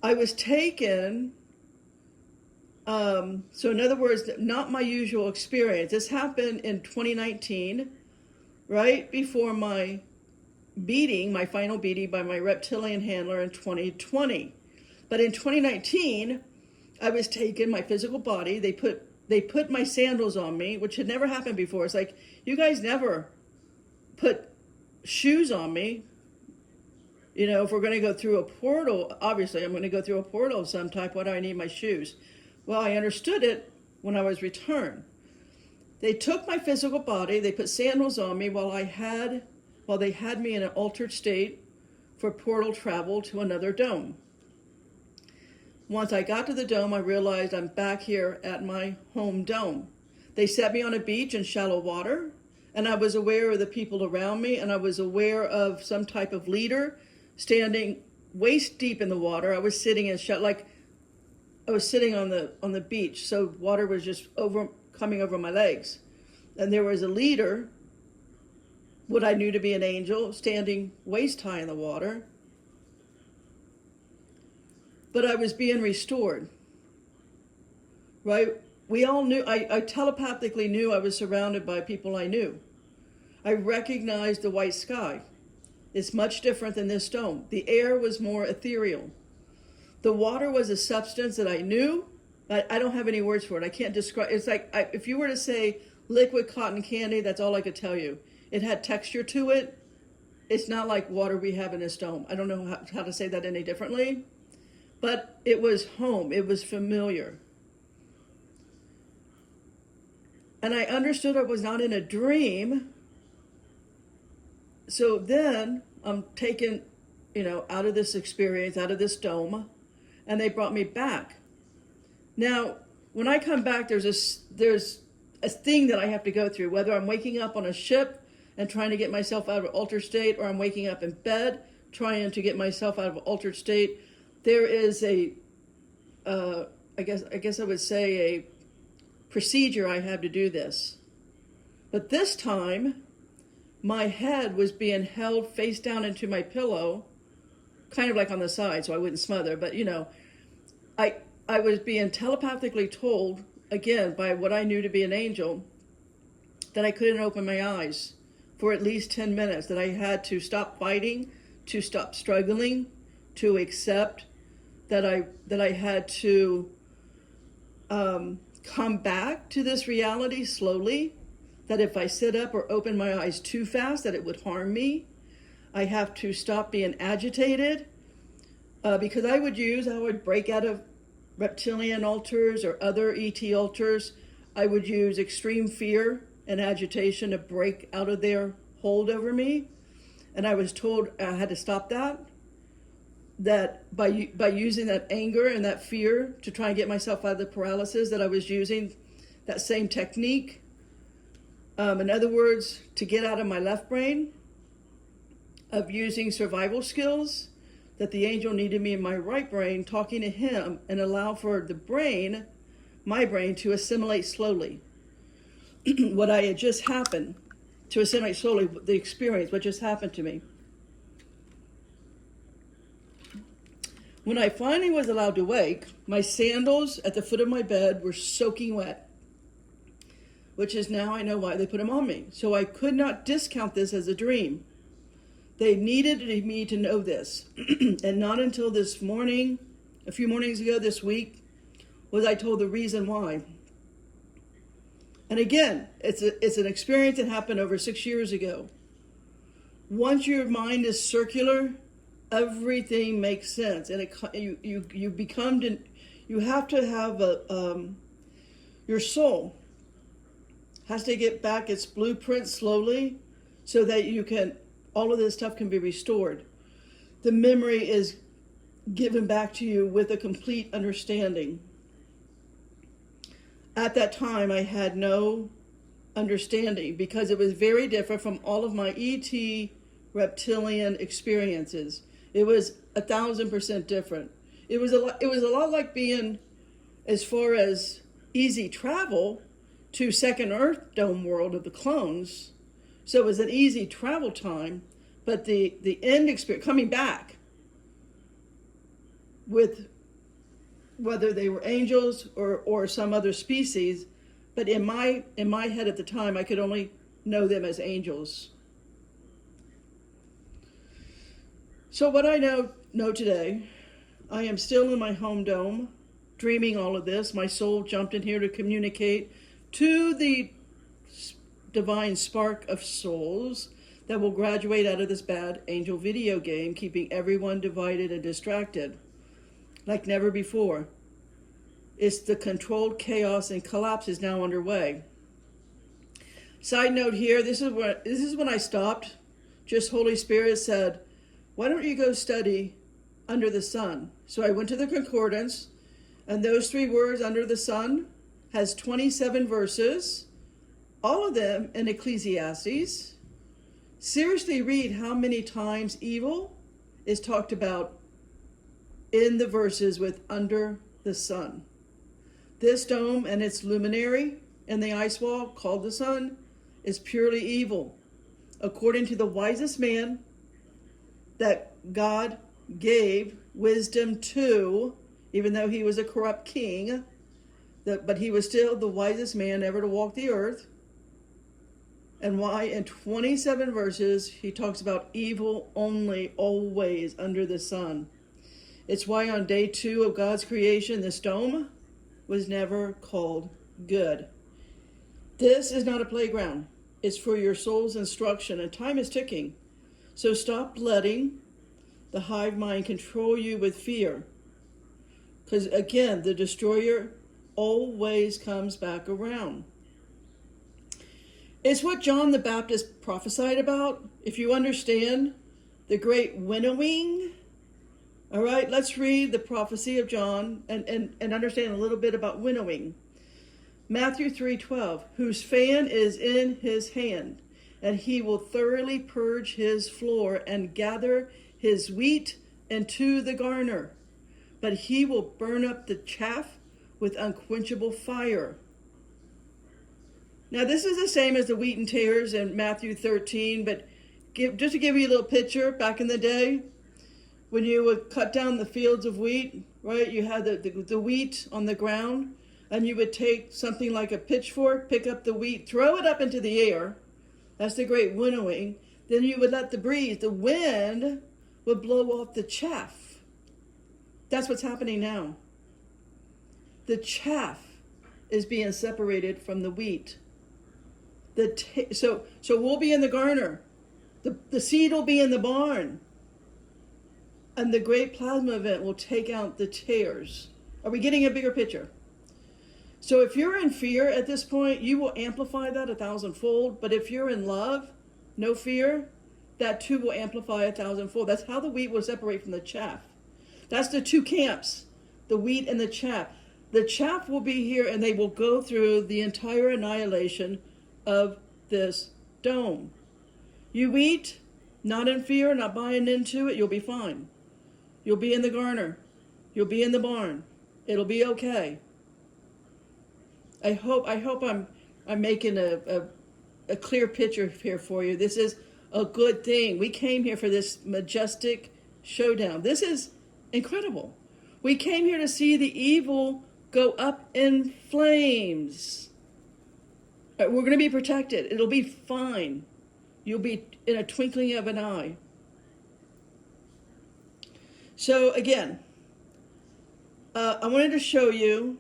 S1: I was taken, so in other words, not my usual experience. This happened in 2019, right before my beating, my final beating by my reptilian handler in 2020. But in 2019, I was taken, my physical body, they put my sandals on me, which had never happened before. It's like, you guys never put shoes on me. You know, if we're going to go through a portal, obviously I'm going to go through a portal of some type. Why do I need my shoes? Well, I understood it when I was returned. They took my physical body, they put sandals on me while they had me in an altered state for portal travel to another dome. Once I got to the dome, I realized I'm back here at my home dome. They set me on a beach in shallow water, and I was aware of the people around me, and I was aware of some type of leader standing waist deep in the water. I was sitting I was sitting on the beach, so water was just coming over my legs. And there was a leader, what I knew to be an angel, standing waist high in the water. but I was being restored, right? We all knew, I telepathically knew I was surrounded by people I knew. I recognized the white sky. It's much different than this dome. The air was more ethereal. The water was a substance that I knew, but I don't have any words for it. I can't describe. It's like if you were to say liquid cotton candy, that's all I could tell you. It had texture to it. It's not like water we have in this dome. I don't know how to say that any differently, but it was home. It was familiar. And I understood I was not in a dream. So then I'm taken, out of this experience, out of this dome, and they brought me back. Now, when I come back, there's a thing that I have to go through, whether I'm waking up on a ship and trying to get myself out of altered state, or I'm waking up in bed trying to get myself out of altered state. There is I guess I would say a procedure I have to do this. But this time, my head was being held face down into my pillow, kind of like on the side so I wouldn't smother, but I was being telepathically told, again, by what I knew to be an angel, that I couldn't open my eyes for at least 10 minutes, that I had to stop fighting, to stop struggling, to accept that I had to come back to this reality slowly, that if I sit up or open my eyes too fast, that it would harm me. I have to stop being agitated, because I would break out of reptilian altars or other ET altars. I would use extreme fear and agitation to break out of their hold over me. And I was told I had to stop that by using that anger and that fear to try and get myself out of the paralysis, that I was using that same technique. In other words, to get out of my left brain, of using survival skills, that the angel needed me in my right brain, talking to him, and allow for my brain, to assimilate slowly what I had just happened, to assimilate slowly the experience, what just happened to me. When I finally was allowed to wake, my sandals at the foot of my bed were soaking wet, which is now I know why they put them on me. So I could not discount this as a dream. They needed me to know this. And not until this morning, a few mornings ago this week, was I told the reason why. And again, it's an experience that happened over 6 years ago. Once your mind is circular, everything makes sense. And you have to have your soul has to get back its blueprint slowly, so that all of this stuff can be restored. The memory is given back to you with a complete understanding. At that time, I had no understanding, because it was very different from all of my ET reptilian experiences. It was 1,000% different. It was a lot like being, as far as easy travel to Second Earth Dome world of the clones. So it was an easy travel time, but the end experience, coming back with whether they were angels or some other species, but in my head at the time, I could only know them as angels. So what I know today, I am still in my home dome, dreaming all of this. My soul jumped in here to communicate to the divine spark of souls that will graduate out of this bad angel video game, keeping everyone divided and distracted like never before. It's the controlled chaos and collapse is now underway. Side note here, this is when I stopped. Just Holy Spirit said, why don't you go study under the sun? So I went to the concordance, and those 3 words, under the sun, has 27 verses, all of them in Ecclesiastes. Seriously read how many times evil is talked about in the verses with under the sun. This dome and its luminary in the ice wall, called the sun, is purely evil, according to the wisest man that God gave wisdom to, even though he was a corrupt king, but he was still the wisest man ever to walk the earth. And why in 27 verses he talks about evil only, always under the sun. It's why on day 2 of God's creation, this dome was never called good. This is not a playground. It's for your soul's instruction, and time is ticking. So stop letting the hive mind control you with fear. Because again, the destroyer always comes back around. It's what John the Baptist prophesied about. If you understand the great winnowing, all right, let's read the prophecy of John and understand a little bit about winnowing. Matthew 3:12, whose fan is in his hand, and he will thoroughly purge his floor and gather his wheat into the garner, but he will burn up the chaff with unquenchable fire. Now this is the same as the wheat and tares in Matthew 13, but just to give you a little picture, back in the day, when you would cut down the fields of wheat, right, you had the wheat on the ground, and you would take something like a pitchfork, pick up the wheat, throw it up into the air. That's the great winnowing. Then you would let the breeze, the wind, would blow off the chaff. That's what's happening now. The chaff is being separated from the wheat. So we'll be in the garner. The seed will be in the barn. And the great plasma event will take out the tares. Are we getting a bigger picture? So if you're in fear at this point, you will amplify that 1,000-fold. But if you're in love, no fear, that too will amplify 1,000-fold. That's how the wheat will separate from the chaff. That's the two camps, the wheat and the chaff. The chaff will be here, and they will go through the entire annihilation of this dome. You eat, not in fear, not buying into it, you'll be fine. You'll be in the garner. You'll be in the barn. It'll be okay. I hope I'm making a clear picture here for you. This is a good thing. We came here for this majestic showdown. This is incredible. We came here to see the evil go up in flames. We're going to be protected. It'll be fine. You'll be in a twinkling of an eye. So again, I wanted to show you,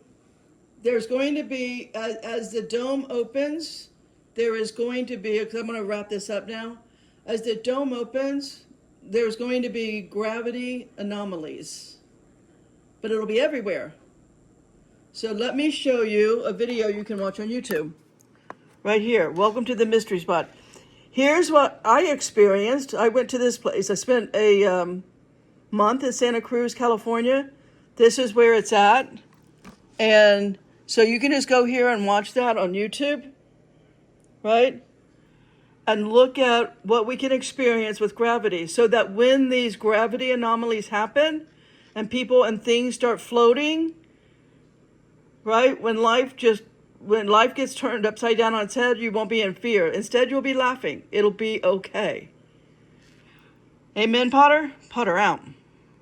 S1: there's going to be, as the dome opens, there is going to be, because I'm going to wrap this up now. As the dome opens, there's going to be gravity anomalies, but it'll be everywhere. So let me show you a video you can watch on YouTube. Right here. Welcome to the mystery spot. Here's what I experienced. I went to this place. I spent a month in Santa Cruz, California. This is where it's at. And so you can just go here and watch that on YouTube, right? And look at what we can experience with gravity, so that when these gravity anomalies happen and people and things start floating, right? When life gets turned upside down on its head, you won't be in fear. Instead, you'll be laughing. It'll be okay. Amen, Potter? Potter out.